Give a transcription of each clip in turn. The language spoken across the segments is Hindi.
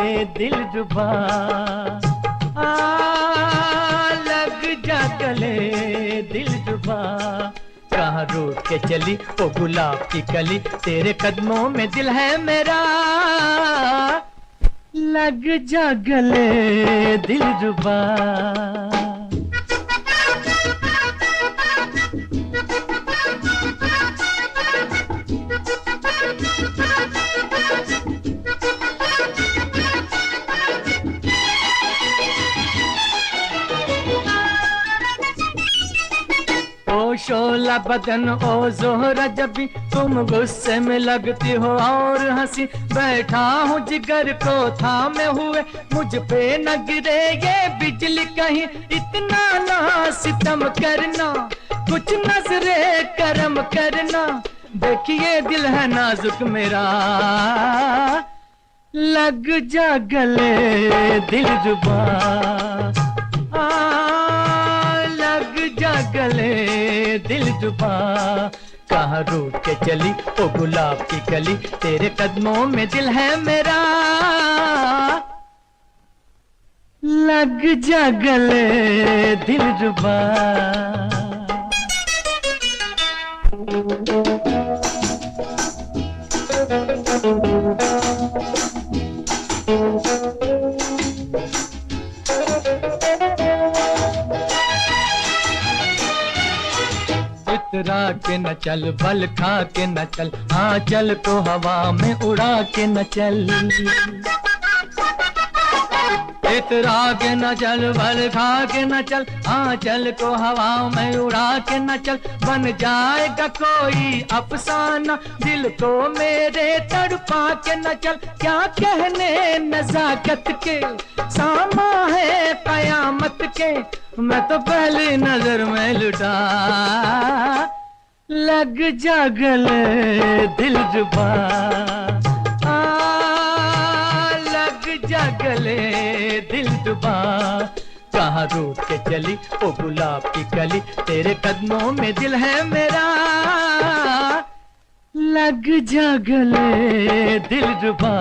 दिलरुबा, लग जा गले दिलरुबा। कहाँ रूठ के चली वो गुलाब की कली, तेरे कदमों में दिल है मेरा, लग जा गले दिलरुबा। ओ शोला बदन ओ जोहरा जबी, तुम गुस्से में लगती हो और हंसी। बैठा हूँ जिगर को थामे हुए, मुझ पे न गिरे ये बिजली कहीं। इतना ना सितम करना, कुछ नजरे करम करना। देखिए दिल है नाजुक मेरा, लग जा गले दिलरुबा, लग जा गले दिलरुबा। कहाँ रूठ के चली ओ गुलाब की कली, तेरे कदमों में दिल है मेरा, लग जा गले दिलरुबा। इतरा के न चल, बल खा के न चल, आंचल को हवा में उड़ा के न चल। इतरा के न चल, बल खा के न चल, आंचल को हवा में उड़ा के न चल। बन जाएगा कोई अफसाना, दिल को मेरे तड़पा के न चल। क्या कहने नजाकत के, सामा है कयामत के। मैं तो पहली नजर में लुटा, लग जा गले दिलरुबा, लग जा गले दिलरुबा। कहाँ रूठ के चली ओ गुलाब की कली, तेरे कदमों में दिल है मेरा, लग जा गले दिलरुबा।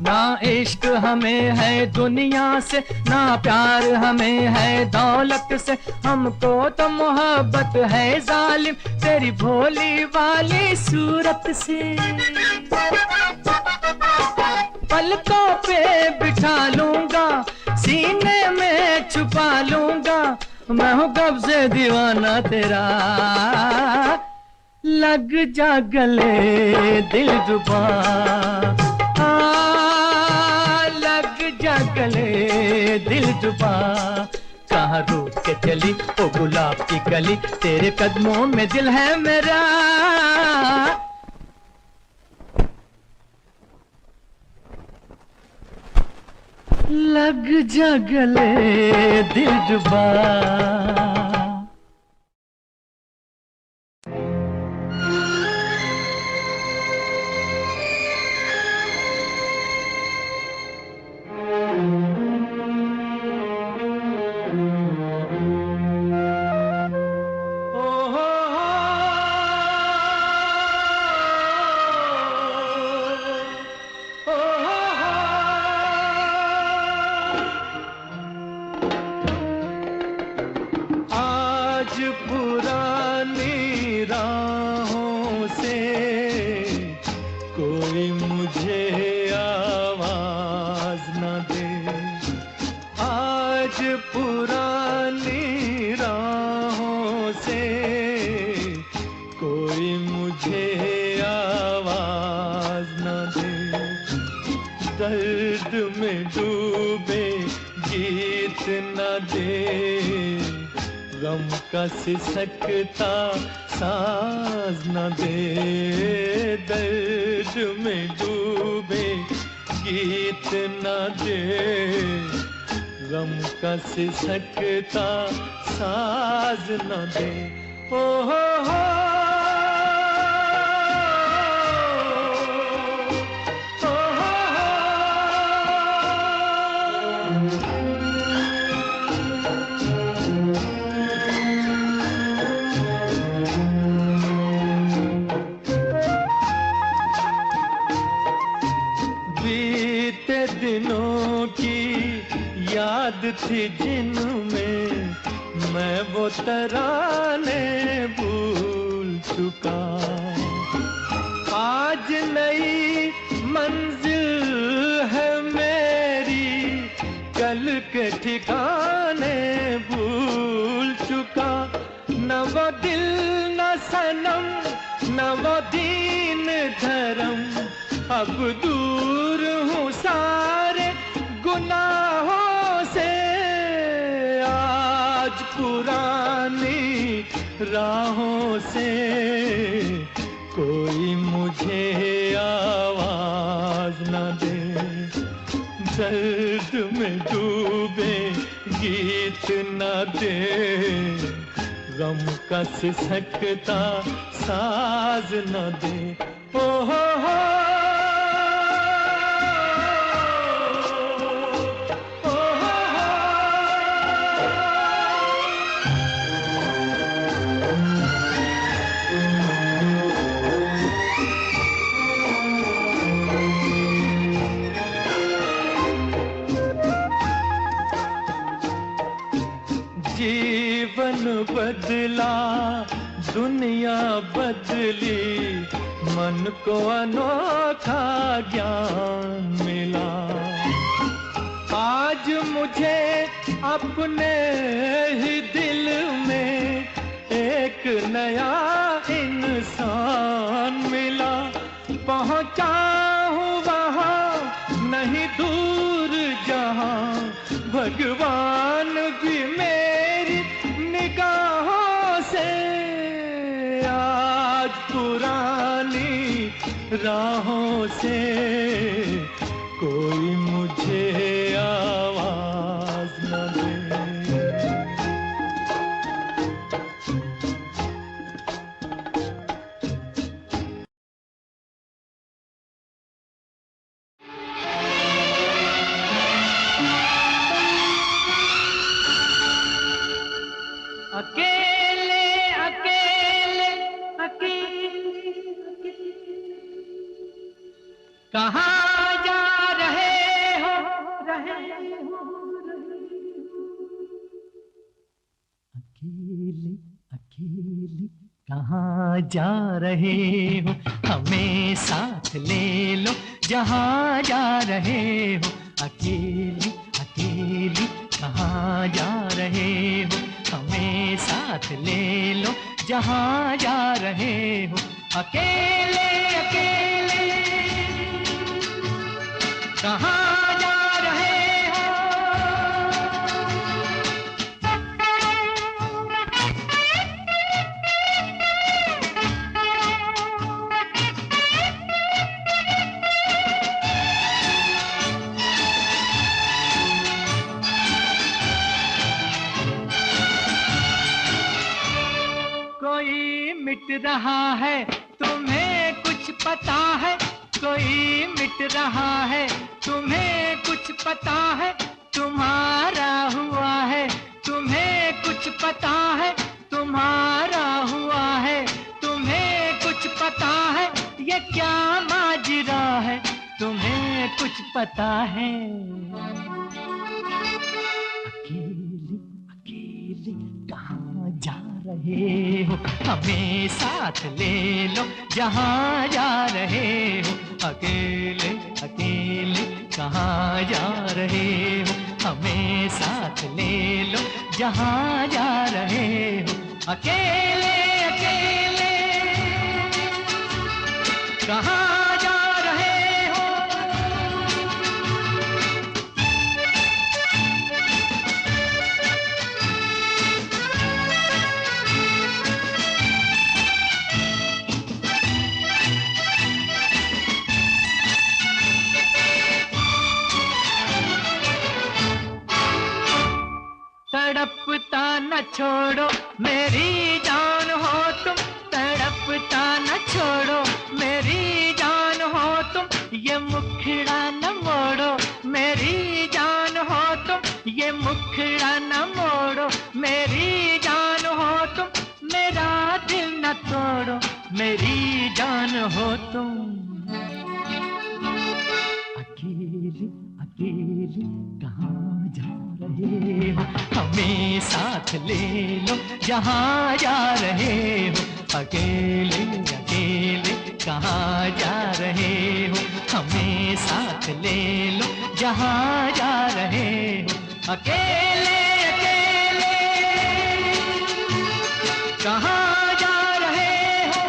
ना इश्क हमें है दुनिया से, ना प्यार हमें है दौलत से। हमको तो मोहब्बत है जालिम, तेरी भोली वाली सूरत से। पलकों पे बिठा लूंगा, सीने में छुपा लूंगा। मैं हूँ कब से दीवाना तेरा, लग जा गले दिलरुबा, लग जा गले दिलरुबा। कहाँ रूठ के चली ओ गुलाब की कली, तेरे कदमों में दिल है मेरा, लग जा गले दिलरुबा। दर्द में डूबे गीत न दे, गम का सिसकता साज न दे। दर्द में डूबे गीत न दे, गम का सिसकता साज न दे। ओ हो दिनों की याद थी जिनमें मैं वो तराने भूल चुका। आज नई मंजिल है मेरी, कल के ठिकाने भूल चुका। न वो दिल न सनम न वो दीन धर्म, अब दूर हूँ सारे गुनाहों से। आज पुरानी राहों से कोई मुझे आवाज न दे। दर्द में डूबे गीत न दे, गम का सिसकता साज न दे। ओ हो जीवन बदला दुनिया बदली, मन को अनोखा ज्ञान मिला। आज मुझे अपने ही दिल में एक नया इंसान मिला। पहुंचा हूँ वहाँ नहीं दूर जहाँ, भगवान भी मेरी निगाहों से। आज पुरानी राहों से कोई मुझे आवाज न दे। अकेले अकेले अकेले कहाँ जा रहे हो, रहे हो, अकेले अकेले कहाँ जा रहे हो, हमें साथ ले लो जहाँ जा रहे हो। अकेले अकेले कहाँ जा रहे हो, हमें साथ ले लो जहाँ जा रहे हो। अकेले अकेले कहाँ जा रहे हो। कोई मिट रहा है तुम्हें कुछ पता है, कोई मिट रहा है तुम्हें कुछ पता है। तुम्हारा हुआ है तुम्हें कुछ पता है, तुम्हारा हुआ है तुम्हें कुछ पता है। ये क्या माजरा है तुम्हें कुछ पता है। अकेले अकेले कहाँ जा रहे हो, हमें साथ ले लो जहाँ जा रहे हो। अकेले अकेले कहाँ जा रहे हो, हमें साथ ले लो जहाँ जा रहे हो। अकेले अकेले कहाँ जा रहे हो। तड़पता न छोड़ो मेरी जान हो तुम, तड़पता न छोड़ो मेरी जान हो तुम, ये मुखड़ा न मोड़ो मेरी जान हो तुम, ये मुखड़ा न मोड़ो मेरी जान हो तुम, मेरा दिल न तोड़ो मेरी जान हो तुम। अकेली अकेली कहाँ जा रहे हो, हमें साथ ले लो जहाँ जा रहे हो। अकेले अकेले कहाँ जा रहे हो, हमें साथ ले लो जहाँ जा रहे हो। अकेले अकेले कहाँ जा रहे हो।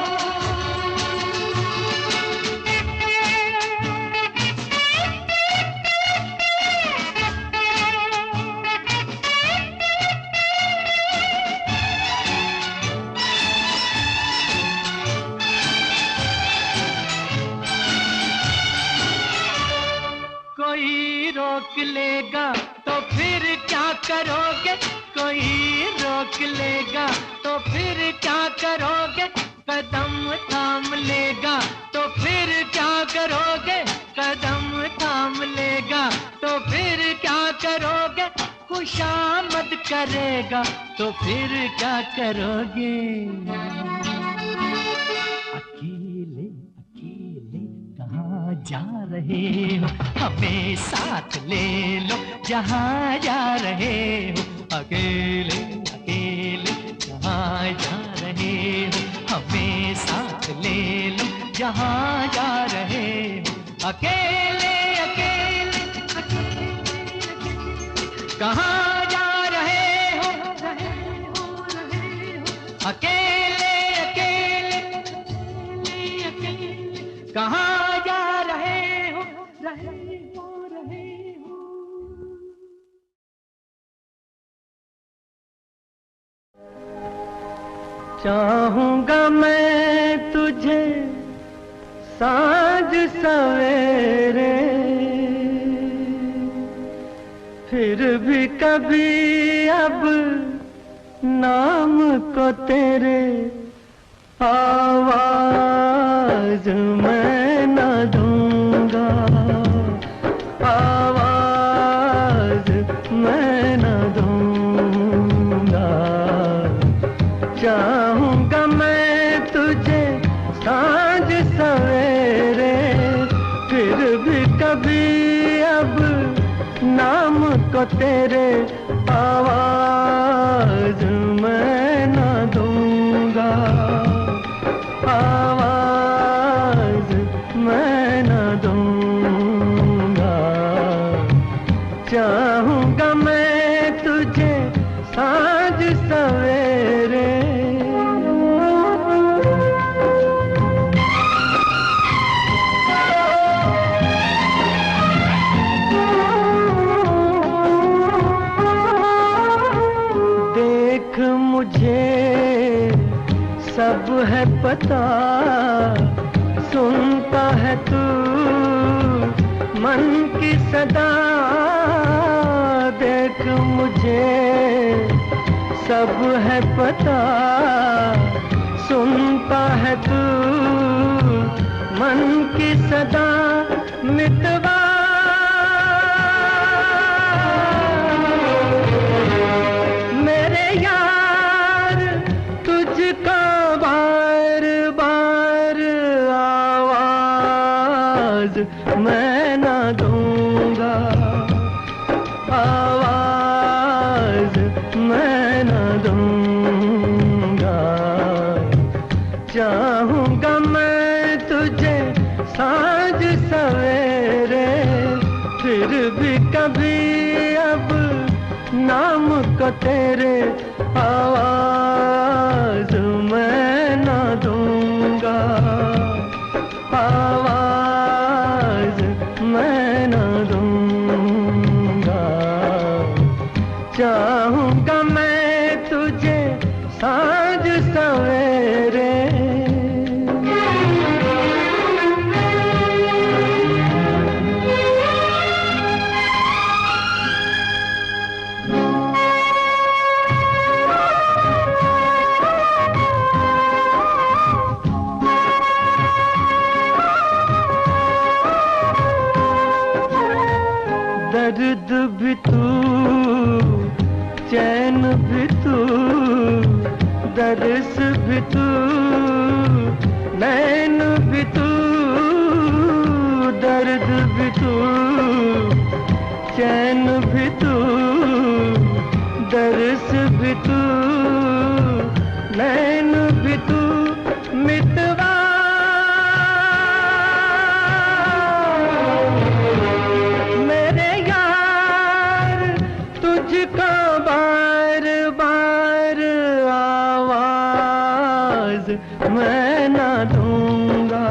कोई रोक लेगा तो फिर क्या करोगे, कोई रोक लेगा तो फिर क्या करोगे, कदम थाम लेगा तो फिर क्या करोगे, कदम थाम लेगा तो फिर क्या करोगे, खुशामद करेगा तो फिर क्या करोगे। अकेले अकेले कहाँ जा रहे हो, हमें साथ ले लो जहाँ जा रहे हो। अकेले अकेले कहाँ जा रहे हो, हमें साथ ले लो जहाँ जा रहे हो। अकेले अकेले कहाँ जा रहे हो, अकेले अकेले कहाँ जा रहे हो, रहे हो। चाहूंगा मैं तुझे साँझ सवेरे, फिर भी कभी अब नाम को तेरे आवाज मैं न दूंगा, आवाज मैं न दूंगा। चाहूंगा मैं तुझे साँझ सवेरे, फिर भी कभी अब नाम को तेरे आवाज मैं न दूंगा, आवाज मैं न दूंगा। चाहूंगा मैं तुझे साँझ सवेरे। देख मुझे सब है पता, सुनता है तू मन की सदा। देख मुझे सब है पता, सुनता है तू मन की सदा। मितवा मेरे यार तुझको बार बार आवाज मैं न दूंगा, आवाज मैं न दूंगा। चाहूंगा मैं तुझे साँझ सवेरे, फिर भी कभी अब नाम को तेरे आवाज मैं न दूंगा, आवाज मैं न दूंगा। चाहूंगा मैं तुझे साँझ सवेरे। तरस भी तू, नैन भी तू, दर्द भी तू, चैन भी तू, दर्स भी तू, नैन भी तू, मितवा मेरे यार तुझको बार बार आवाज मैं ना दूंगा,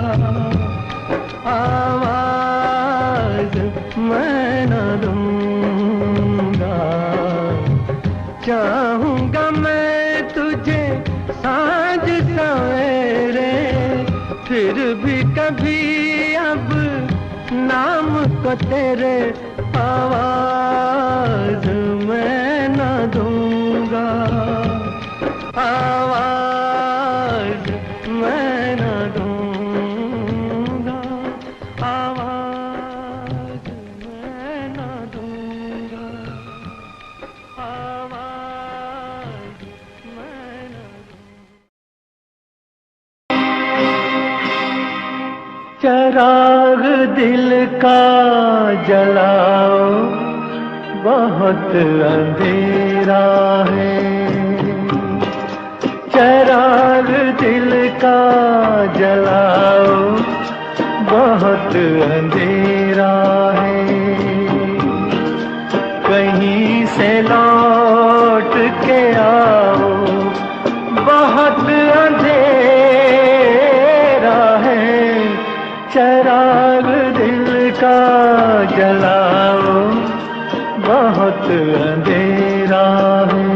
आवाज मैं ना दूंगा। चाहूंगा मैं तुझे सांझ सवेरे, फिर भी कभी अब नाम को तेरे आवाज मैं ना दूंगा, आवाज मैं ना दूंगा, आवाज मैं ना दूंगा, आवाज मैं ना दूंगा। चिराग दिल का जलाओ, बहुत अंधेरा है। चिराग दिल का जलाओ, बहुत अंधेरा है। कहीं से लौट के आओ, बहुत अंधेरा है। चिराग दिल का जलाओ, बहुत अंधेरा है।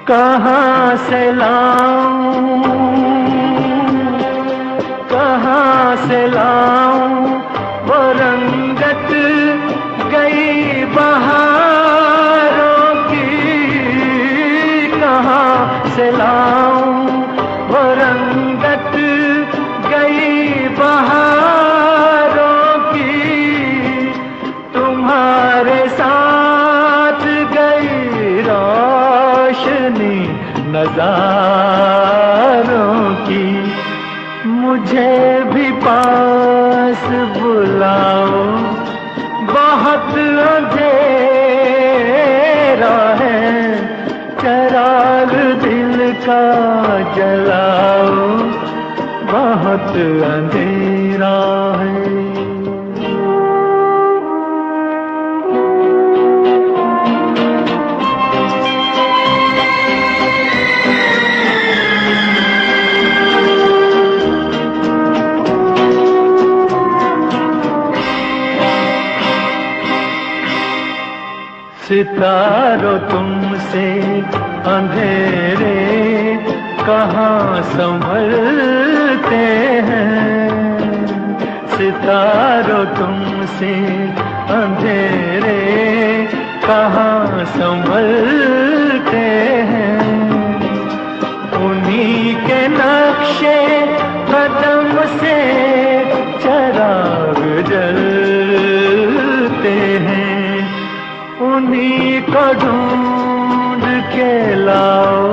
कहाँ से लाऊं, कहाँ से लाऊं वो रंगत गई बहारों की, कहाँ से लाऊं वो रंगत गई बहारों की। तुम्हारे साथ गई रोशनी नजारों की। मुझे भी पास बुलाओ, बहुत अंधेरा है। चिराग दिल का जलाओ, बहुत अंधेरा है। सितारों तुमसे अंधेरे कहाँ संभलते हैं। सितारों तुमसे अंधेरे कहाँ संभलते हैं। उन्हीं के नक्शे कदम से चिराग जलते हैं। उन्हीं को ढूंढ के लाओ,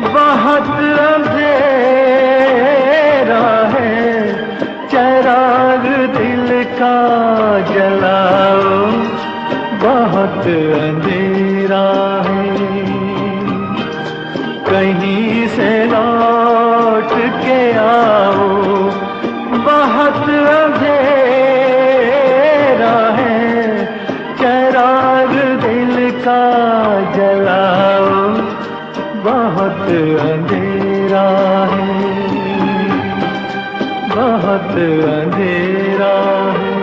बहुत अंधेरा है। चिराग दिल का जलाओ, बहुत अंधेरा है। कहीं से लौट के आओ, बहुत अंधेरा है। चिराग दिल का जलाओ, बहुत अंधेरा है, बहुत अंधेरा है।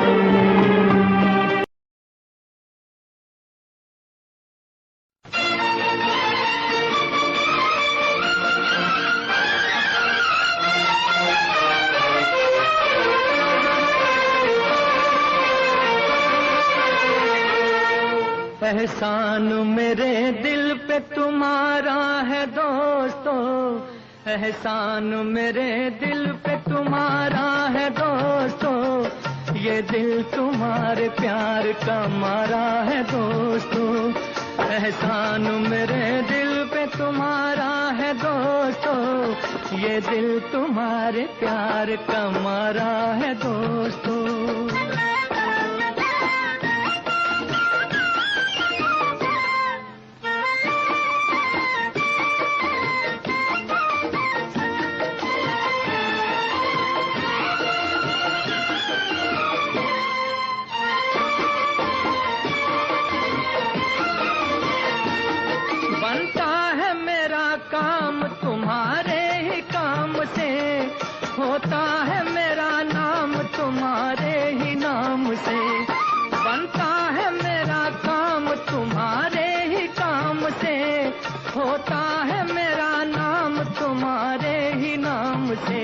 एहसान मेरे दिल पे तुम्हारा है दोस्तों, एहसान मेरे दिल पे तुम्हारा है दोस्तों, ये दिल तुम्हारे प्यार का मारा है दोस्तों। एहसान मेरे दिल पे तुम्हारा है दोस्तों, ये दिल तुम्हारे प्यार का मारा है दोस्तों। बनता है मेरा काम तुम्हारे ही काम से, होता है मेरा नाम तुम्हारे ही नाम से। बनता है मेरा काम तुम्हारे ही काम से, होता है मेरा नाम तुम्हारे ही नाम से।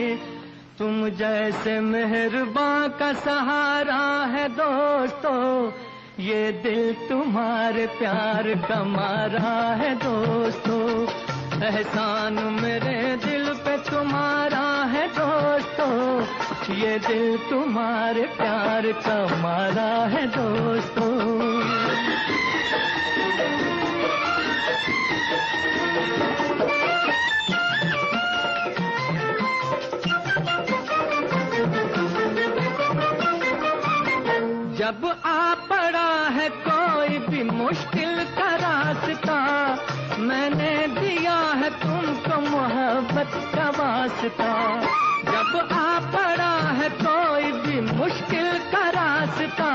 तुम जैसे मेहरबान का सहारा है दोस्तों, ये दिल तुम्हारे प्यार का मारा है दोस्तों। एहसान मेरे दिल पे तुम्हारा है दोस्तों, ये दिल तुम्हारे प्यार का मारा है दोस्तों। जब आ पड़ा है कोई भी मुश्किल का रास्ता, मैंने दिया है तुमको मोहब्बत का वास्ता। जब आ पड़ा है कोई भी मुश्किल का रास्ता,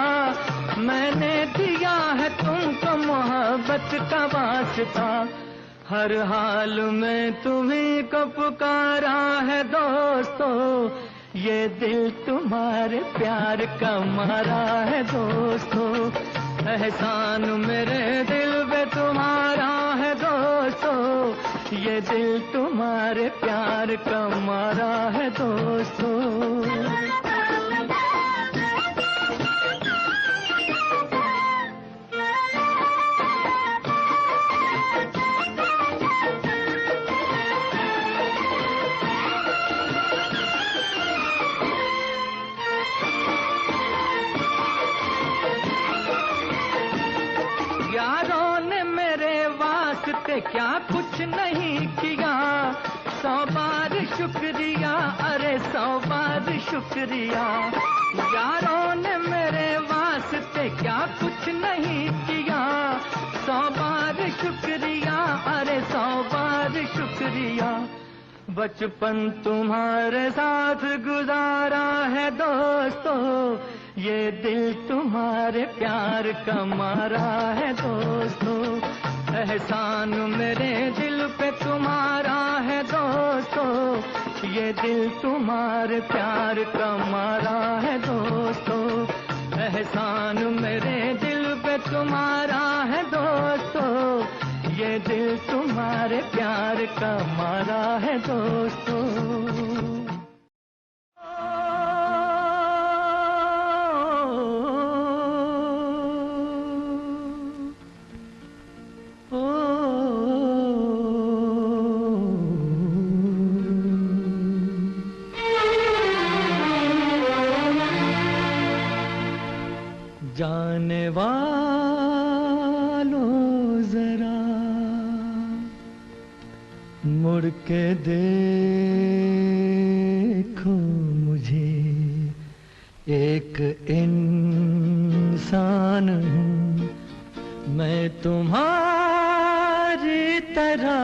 मैंने दिया है तुमको मोहब्बत का वास्ता। हर हाल में तुम्हीं को पुकारा है दोस्तों, ये दिल तुम्हारे प्यार का मारा है दोस्तों। एहसान मेरे दिल पे तुम्हारा है दोस्तों, ये दिल तुम्हारे प्यार का मारा है दोस्तों। यारों ने मेरे वास्ते क्या कुछ नहीं किया, 100 बार शुक्रिया, अरे 100 बार शुक्रिया। यारों ने मेरे वास्ते क्या कुछ नहीं किया, 100 बार शुक्रिया, अरे 100 बार शुक्रिया। बचपन तुम्हारे साथ गुजारा है दोस्तों, ये दिल तुम्हारे प्यार का मारा है दोस्तों। एहसान मेरे दिल पे तुम्हारा है दोस्तों, ये दिल तुम्हारे प्यार का मारा है दोस्तों। एहसान मेरे दिल पे तुम्हारा है दोस्तों, ये दिल तुम्हारे प्यार का मारा है दोस्तों। जाने वालों जरा मुड़ के देखो मुझे, एक इंसान हूँ मैं तुम्हारी तरह।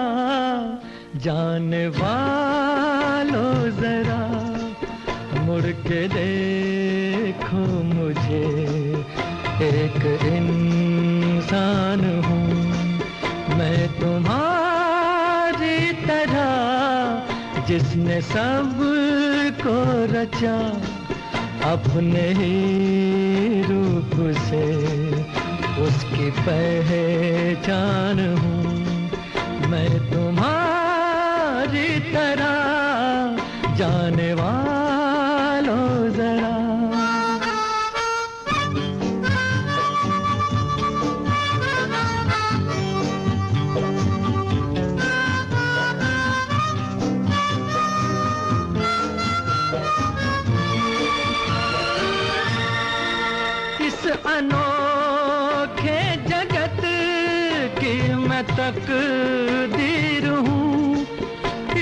जाने वालों जरा मुड़ के देखो मुझे, एक इंसान हूँ मैं तुम्हारी तरह। जिसने सब को रचा अपने ही रूप से, उसकी पहचान हूँ मैं तुम्हारी तरह। जाने वालों जरा अनोखे जगत की मैं तकदीर हूँ,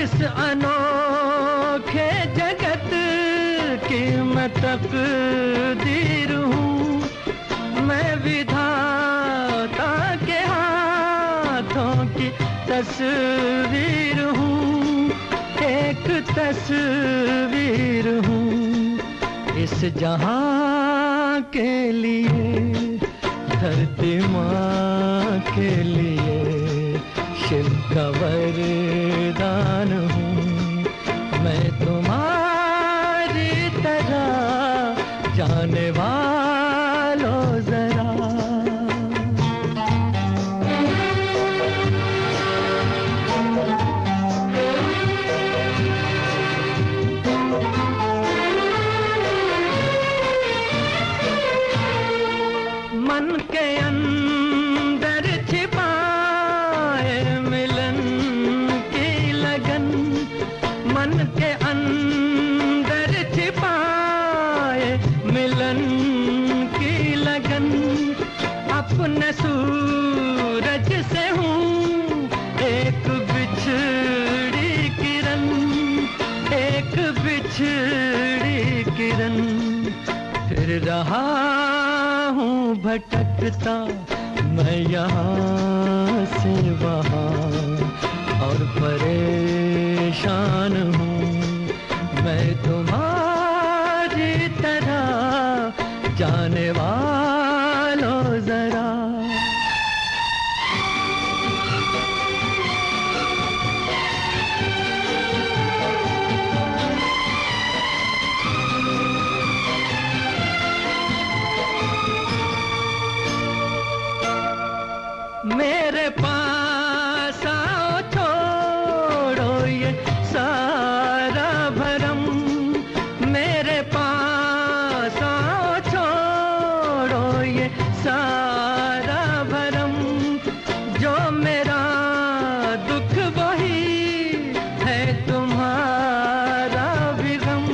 इस अनोखे जगत की मैं तकदीर हूँ। मैं विधाता के हाथों की तस्वीर हूँ, एक तस्वीर हूँ। इस जहां के लिए, धरती माँ के लिए शिव का वरदान हूँ। मैं तुम्हारी तरह जाने वालों जरा। मन के अंदर छिपाए मिलन की लगन, मन के अंदर छिपाए मिलन की लगन। अपने सूरज से हूँ एक बिछड़ी किरण, एक बिछड़ी किरण। फिर रहा हूँ भटकता मैं यहाँ से वहाँ, और परेशान हूँ मैं तुम्हारी तरह जाने वालों जरा। मेरे पास आओ, छोड़ो ये सारा भरम। मेरे पास आओ, छोड़ो ये सारा भरम। जो मेरा दुख वही है तुम्हारा भी गम,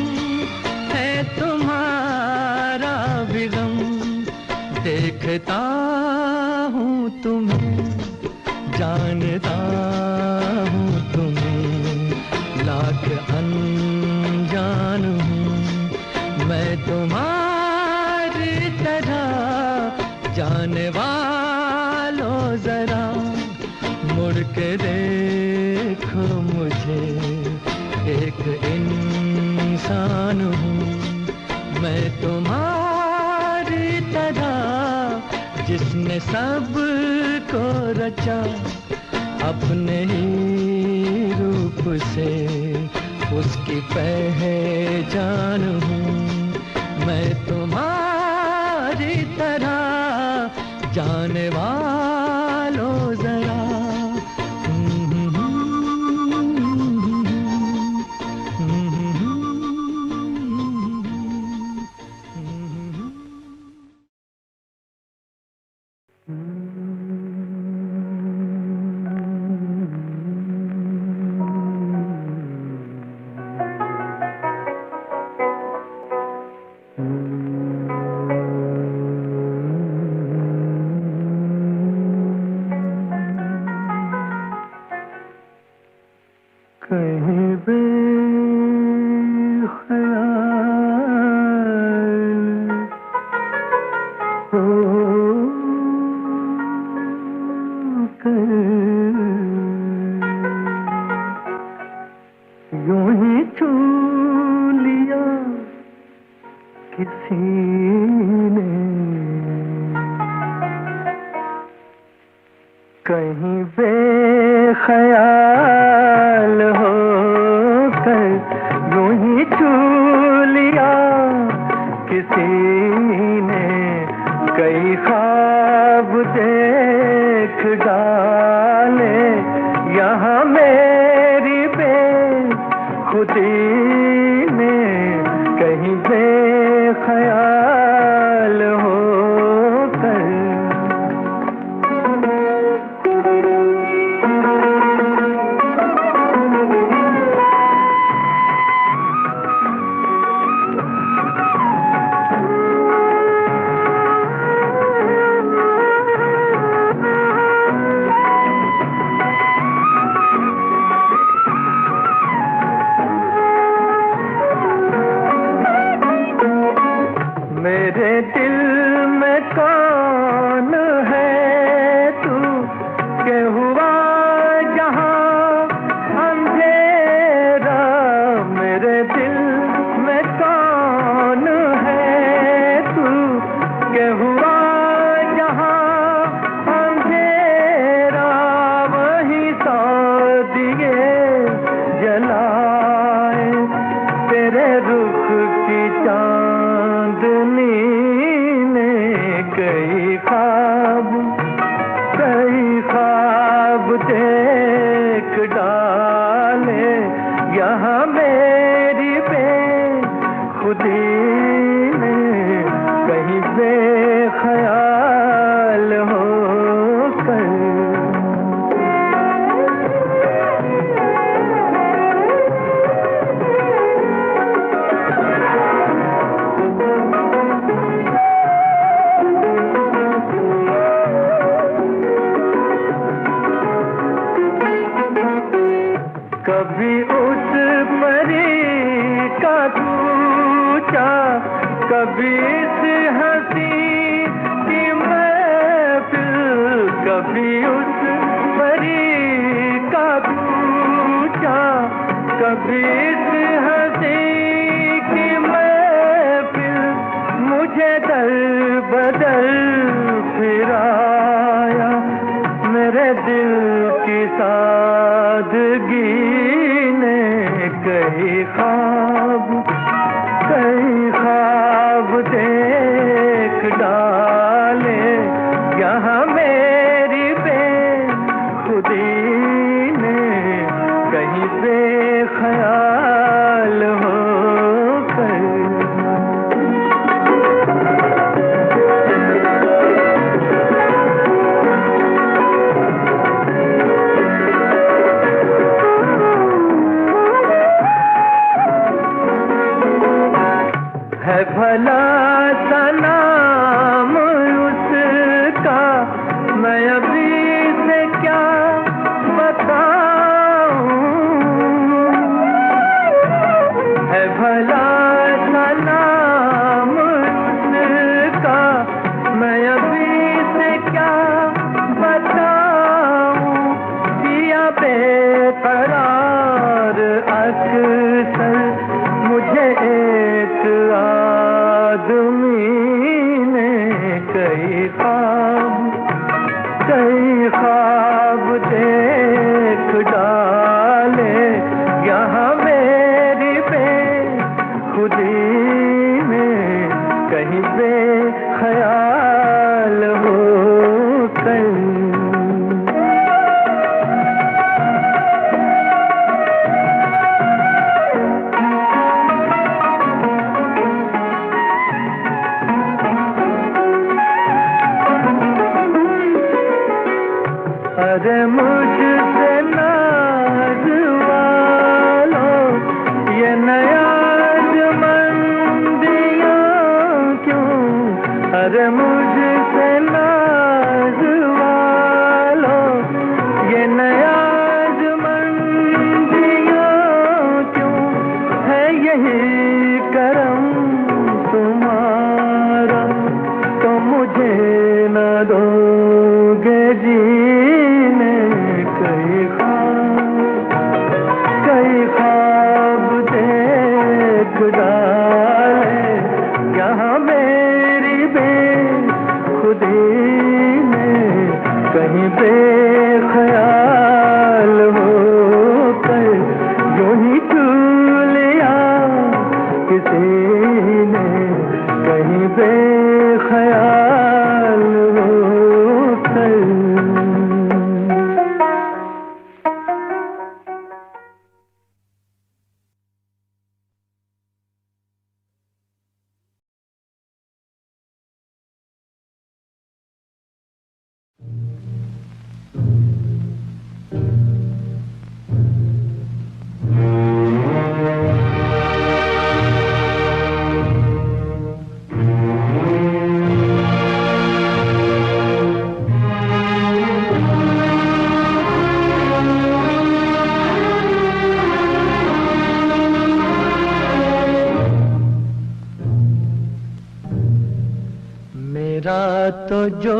है तुम्हारा भी गम। देखता हूँ तुम्हें, जानता हूँ तुम्हें, लाख अनजान हूँ मैं तुम्हारी तरह जाने वालों जरा। मुड़ के देखो मुझे, एक इंसान हूँ मैं तुम्हारी तरह, जिसने सब को रचा अपने ही रूप से, उसकी पहचान हूँ मैं तुम्हारी तरह जाने वालों जरा। कहीं बेख्याल हो कर यूं ही छू लिया किसी ने, कहीं बेख्याल होकर यूं ही छू लिया किसी ने। कई ख्वाब देख डाले यहाँ मेरी बेखुदी ने, कहीं बेख्याल होकर। मेरे दिल में कौन है तू के हुआ जहां अंधेरा, मेरे दिल में कौन है तू के हुआ जहां अंधेरा, वही सौ दिए जलाए तेरे रुख की चांदनी ने, कई ख्वाब देख डाले यहाँ मेरी बेखुदी ने, कहीं बेख्याल हो कर। कभी उस परी का पूछा, कभी इस हंसी की महफिल, कभी उस परी का पूछा, कभी इस हंसी की महफिल, मुझे दर बदर फिराया मेरे दिल की सादगी ने, कई ख्वाब देख डाले यहाँ मेरी बेखुदी ने, कहीं बेख्याल हो कर। है भला सा नाम उसका, मैं अभी से क्या बताऊं, है भला सा नाम उसका, मैं अभी से क्या बताऊं, जिया बेकरार अक्सर मुझे एक आदमी ने, कई ख्वाब देख डाले यहाँ मेरी बेखुदी में, कहीं बेख्याल हो कर। अरे मुझसे नाज वालो ये नयाज़मंदियाँ क्यों, अरे मुझसे नाज वालो ये नयाज़मंदियाँ क्यों, है यही करम तुम्हारा तो मुझे न दोगे जीने, कई ख्वाब देख डाले यहाँ मेरी बेखुदी ने, कहीं बेख्याल हो कर, यूं ही छू लिया किसी ने, कहीं बेख्याल हो कर। मेरा तो जो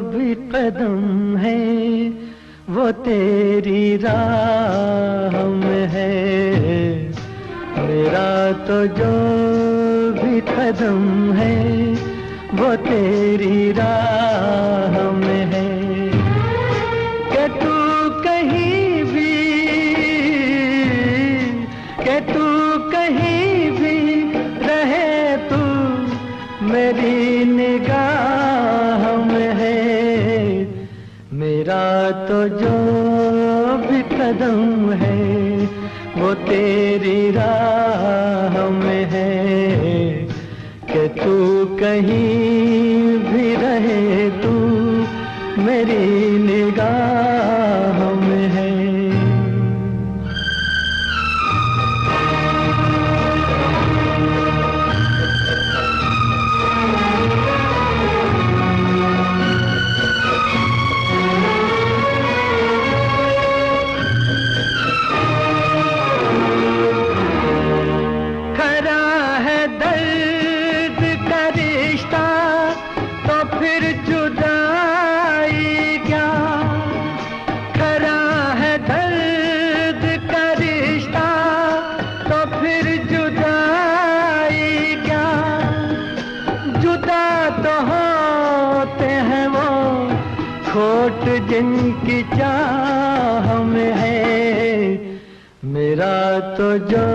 भी कदम है वो तेरी राह में है। मेरा तो जो भी कदम है वो तेरी राह में है। कि तू कहीं भी, कि तू कहीं भी रहे, तू मेरी निगाह में है। मेरा तो जो भी कदम है वो तेरी राह में है। कि तू कहीं भी रहे, तू मेरी निगाह में है। खोट जिनकी चाह में है। मेरा तो जो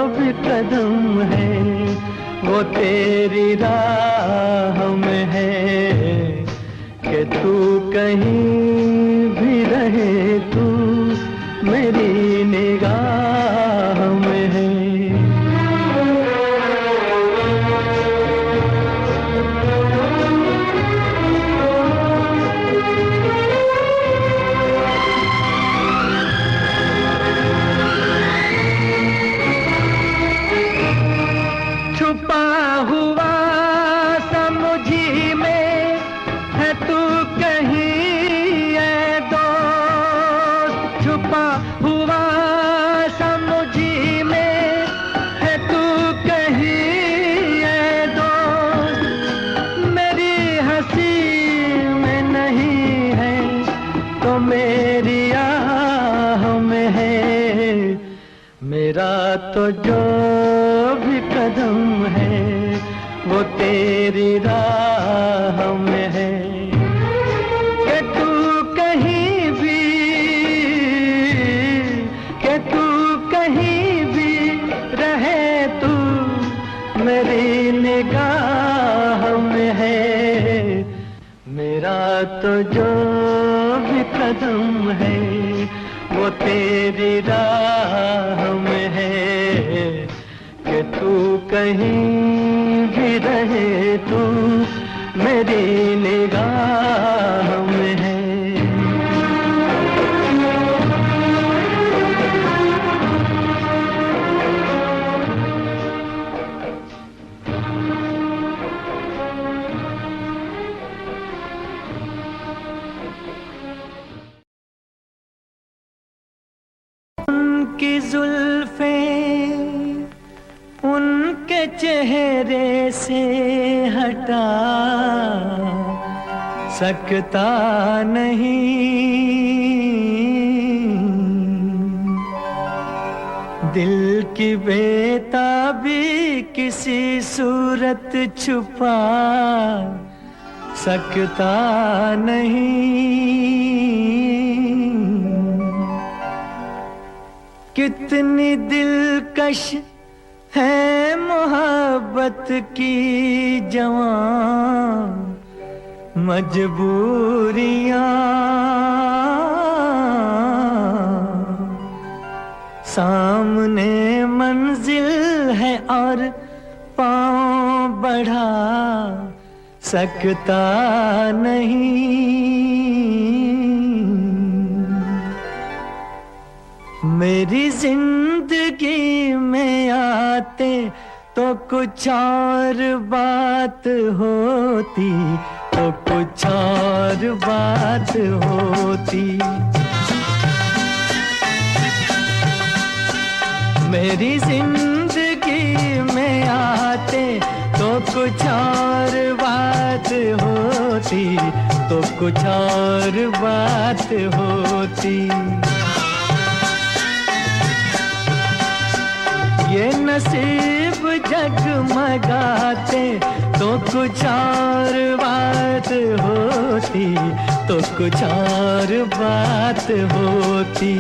भी कदम है वो तेरी राह में है। कि तू कहीं भी रहे, तू मेरी निगाह में है। मेरा तो जो भी कदम है वो तेरी राह में है। कि तू कहीं भी, कि तू कहीं भी रहे, तू मेरी निगाह में है। मेरा तो जो भी कदम है वो तेरी राह में है। कि तू कहीं भी रहे, तू मेरी निगाह में है। उनकी जुल्फें उनके चेहरे से हटा सकता नहीं। दिल की बेताबी किसी सूरत छुपा सकता नहीं। कितनी दिलकश है मोहब्बत की जवां मजबूरियां। सामने मंजिल है और पांव बढ़ा सकता नहीं। मेरी जिंदगी में आते तो कुछ और बात होती, तो कुछ और बात होती। मेरी जिंदगी में आते तो कुछ और बात बात होती तो कुछ और बात होती। ये नसीब जगमगाते तो कुछ और बात होती तो कुछ और बात होती।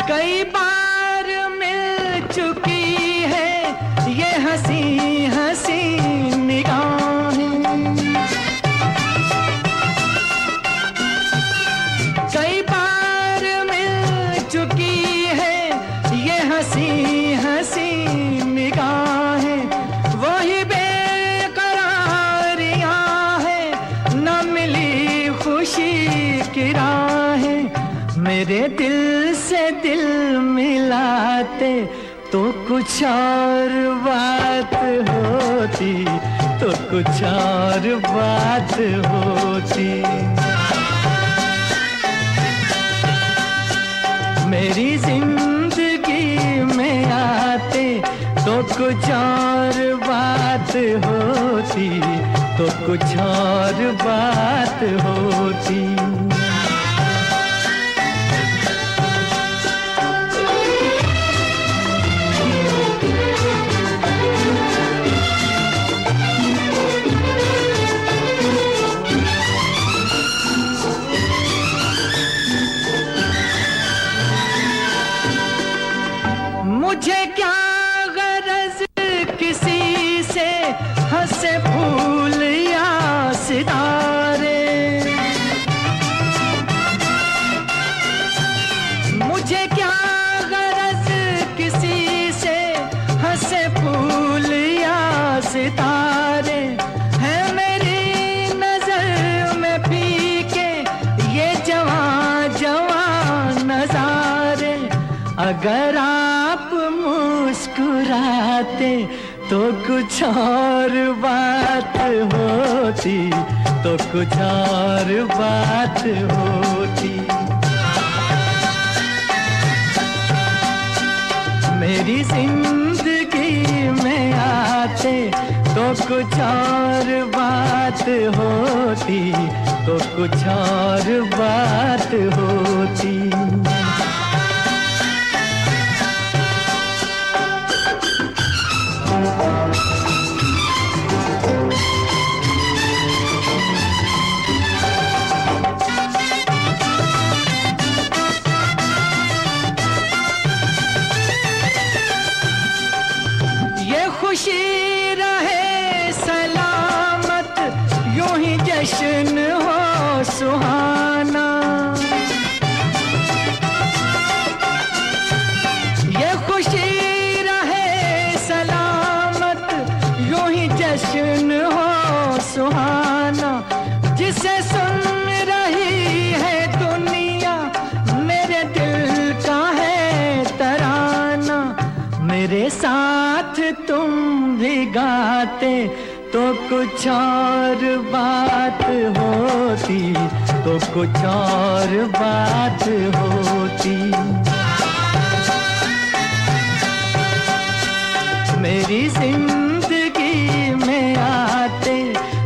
कई बार मिल चुकी है ये हंसी हंसी निगाहें, कई बार मिल चुकी है ये हंसी हंसी निगाहें। वही बेकरारियां है न मिली खुशी की राहें। मेरे दिल से दिल मिलाते तो कुछ और बात होती तो कुछ और बात होती। मेरी जिंदगी में आते तो कुछ और बात होती तो कुछ और बात होती। मुझे क्या गरज किसी से हंसे फूल या सितारे, मुझे क्या गरज किसी से हंसे फूल या सितारे। है मेरी नजर में फीके ये जवां जवां नजारे। अगर आप मुस्कुराते तो कुछ और बात होती तो कुछ और बात होती। मेरी जिंदगी में आते तो कुछ और बात होती तो कुछ और बात होती। खुशी रहे सलामत यूं ही जश्न हो सुहाना। ये खुशी रहे सलामत यूं ही जश्न हो सुहाना। जिसे सुन रही है दुनिया मेरे दिल का है तराना। मेरे साथ तुम भी गाते तो कुछ और बात होती तो कुछ और बात होती। मेरी जिंदगी में आते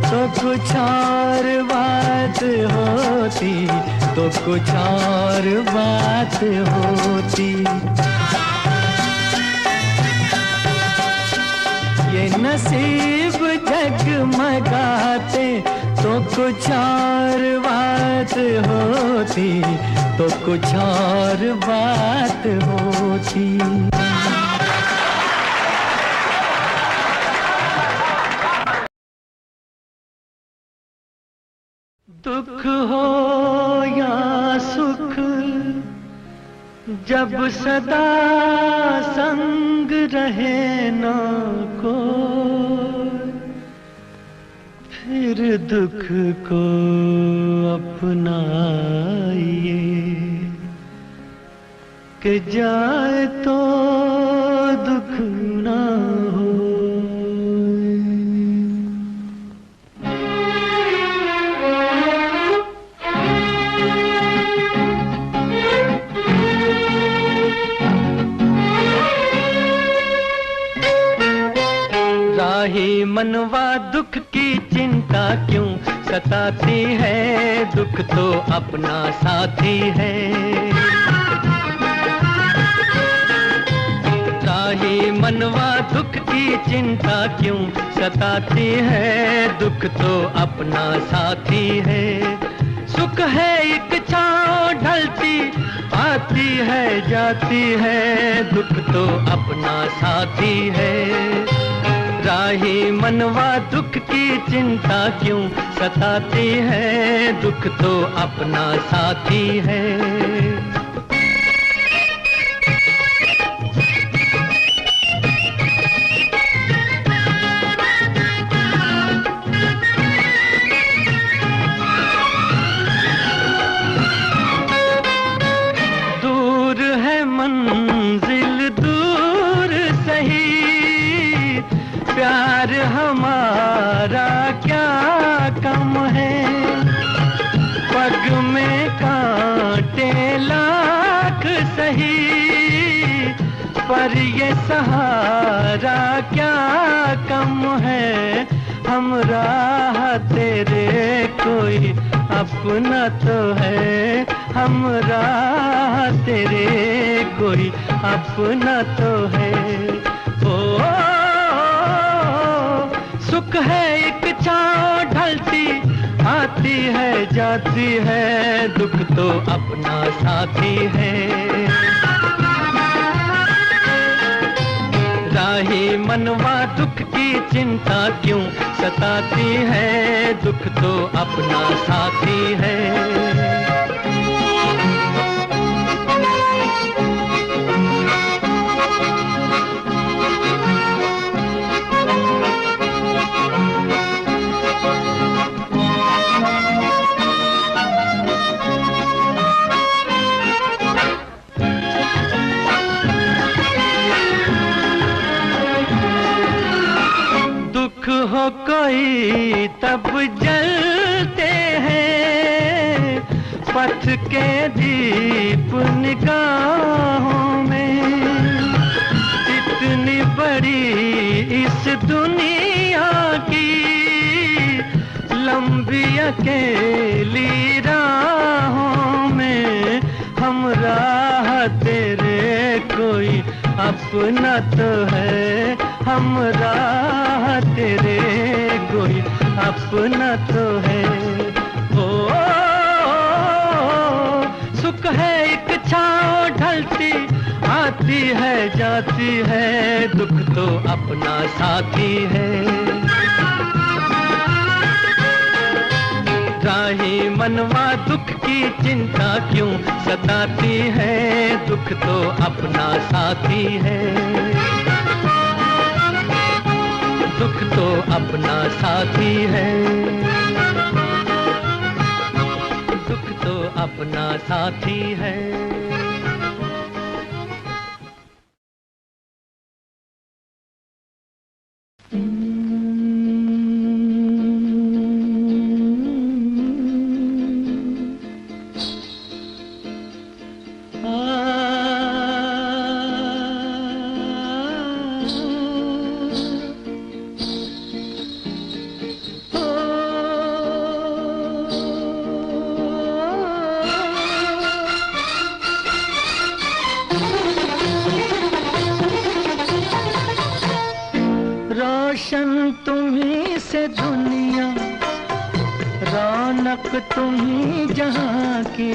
तो कुछ और बात होती तो कुछ और बात होती। ये नसीब जगमगाते तो कुछ और बात होती तो कुछ और बात होती। दुख हो या सुख जब सदा संग रहे ना को, फिर दुख को अपनाइए कि जाए तो दुख ना त्राही मनवा दुख की चिंता क्यों सताती है, दुख तो अपना साथी है। त्राही मनवा दुख की चिंता क्यों सताती है, दुख तो अपना साथी है। सुख है एक छाँव ढलती आती है जाती है, दुख तो अपना साथी है। राही मनवा दुख की चिंता क्यों सताती है, दुख तो अपना साथी है। मंजिल दूर सही, प्यार हमारा क्या कम है। पग में कांटे लाख सही, पर ये सहारा क्या कम है। हम राह तेरे कोई अपना तो है, हम राह तेरे कोई अपना तो है। ओ सुख है एक छाँव ढलती आती है जाती है, दुख तो अपना साथी है। राही मनवा दुख की चिंता क्यों सताती है, दुख तो अपना साथी है। हो कोई तब जलते हैं, पथ के दीप निगाहों में। इतनी बड़ी इस दुनिया की लंबी अकेली राहों में, हम राह तेरे कोई अपना तो है, हम राह तेरे कोई अपना तो है। ओ सुख है एक छाँव ढलती आती है जाती है, दुख तो अपना साथी है। राही मनवा दुख की चिंता क्यों सताती है, दुख तो अपना साथी है। दुख तो अपना साथी है, दुख तो अपना साथी है। रोशन तुम्ही से दुनिया, रौनक तुम्ही जहाँ की,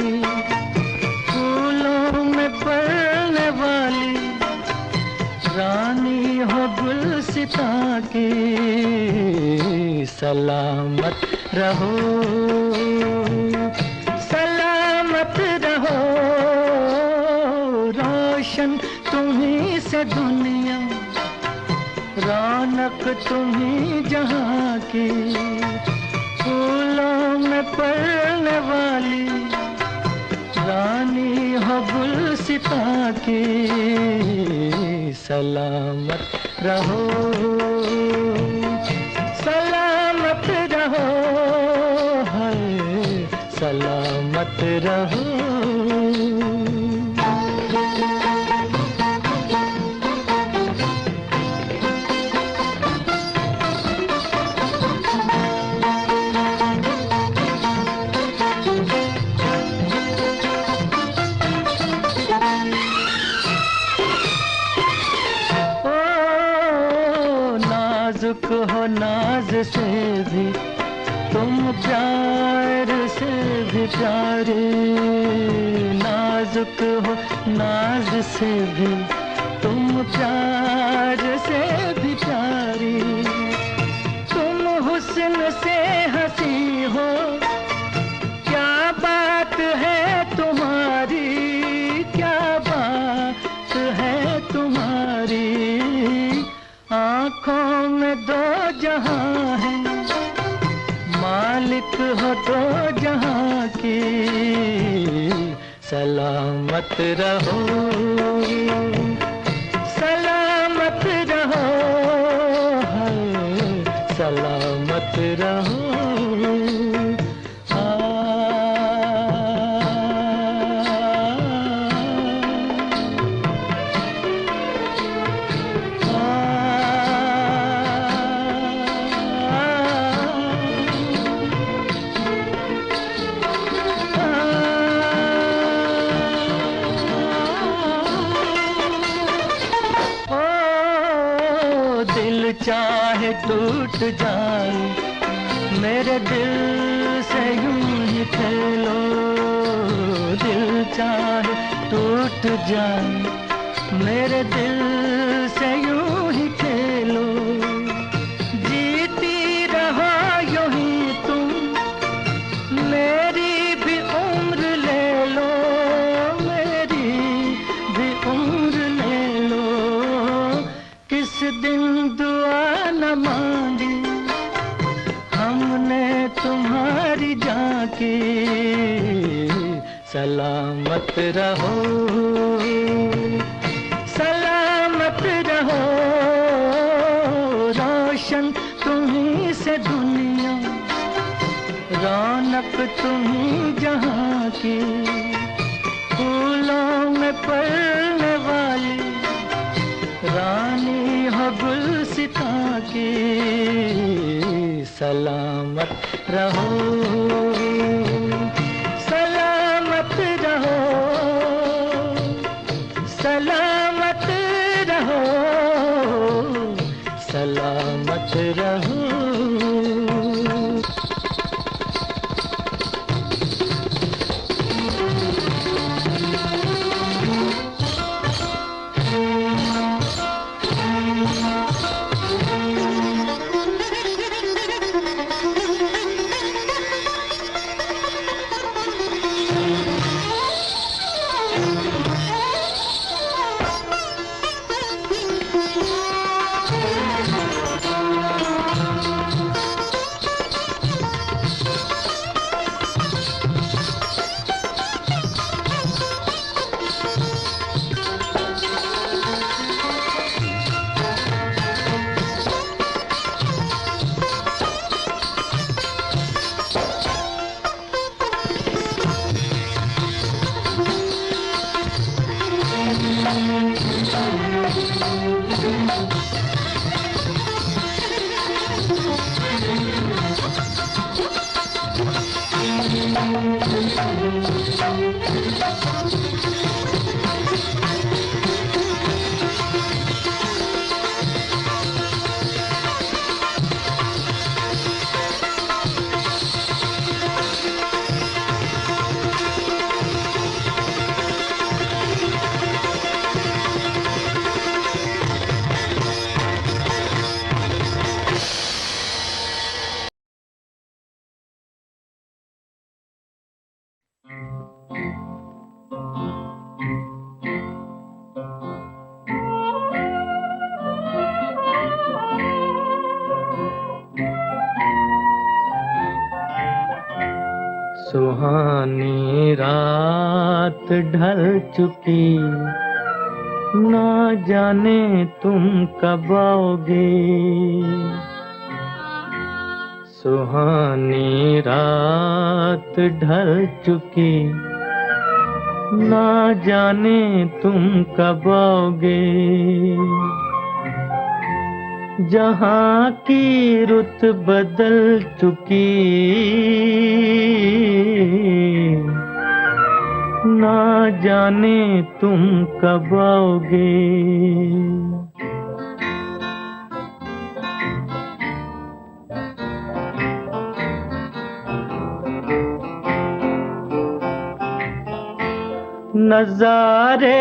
फूलों में पड़ने वाली रानी हो गुलसिता की। सलामत रहो सलामत रहो, रोशन तुम्ही से दुनिया, रौनक तुम्ही जहाँ की, फूलों में पड़ने वाली रानी हो गुलसिता की। सलामत रहो सलामत रहो, है सलामत रहो। नाजुक हो नाज से भी तुम प्यार से भी प्यारी, नाजुक हो नाज से भी तुम प्यार से भी प्यारी, तुम हुस्न से हंसी हो, क्या बात है तुम्हारी, क्या बात है तुम्हारी, आँखों में दो जहां है, मालिक हो दो जहां की, सलामत रहो, सलामत रहो, सलामत रहो। चाहे टूट जाए मेरे दिल से यूं ही खेलो, दिल चाहे टूट जाए मेरे दिल से यूं ही खेलो, जीती रहो यूं ही तुम, मेरी भी उम्र ले लो, मेरी भी उम्र ले लो, किस दिन दुआ न मांगी हमने तुम्हारी जाके, सलामत रहो, सलामत रहो, रोशन तुम्हीं से दुनिया, रौनक तुम्हीं जहां की, फूलों में पलने वाली रानी हो गुलसिता की, सलामत रहो, सलामत रहो, सलामत रहो, सलामत रहो। सुहानी रात ढल चुकी, ना जाने तुम कब आओगे, सुहानी रात ढल चुकी, ना जाने तुम कब आओगे, जहाँ की रुत बदल चुकी, ना जाने तुम कब आओगे। नजारे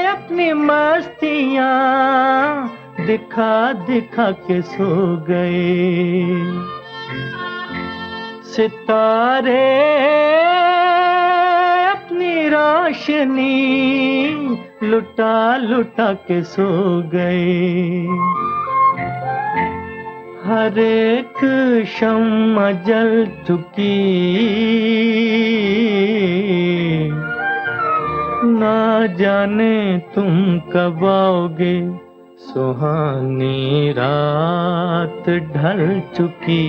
अपनी मस्तियां दिखा दिखा के सो गए, सितारे अपनी रोशनी लुटा लुटा के सो गए। हर एक शम्मा जल चुकी, ना जाने तुम कब आओगे, सुहानी रात ढल चुकी,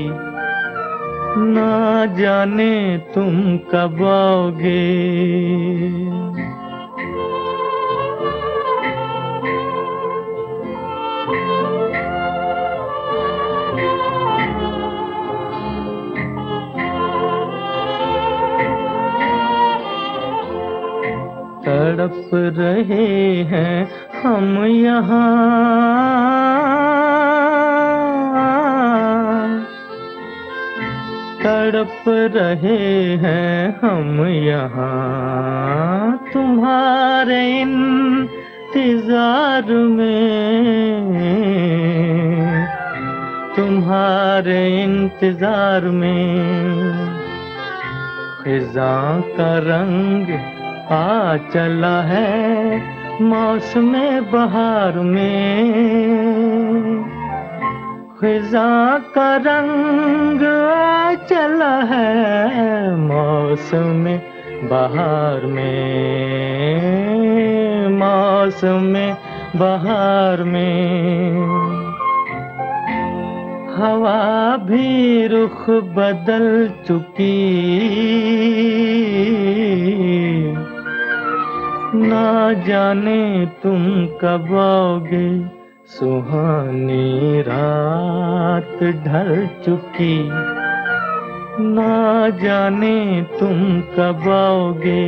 ना जाने तुम कब आओगे। तड़प रहे हैं हम यहाँ, तड़प रहे हैं हम यहाँ, तुम्हारे इंतजार में, तुम्हारे इंतजार में। खिज़ां का रंग आ चला है मौसम बहार में, खिज़ां का रंग आ चला है मौसम बहार में, मौसम बहार में। हवा भी रुख बदल चुकी, ना जाने तुम कब आओगे, सुहानी रात ढल चुकी, ना जाने तुम कब आओगे।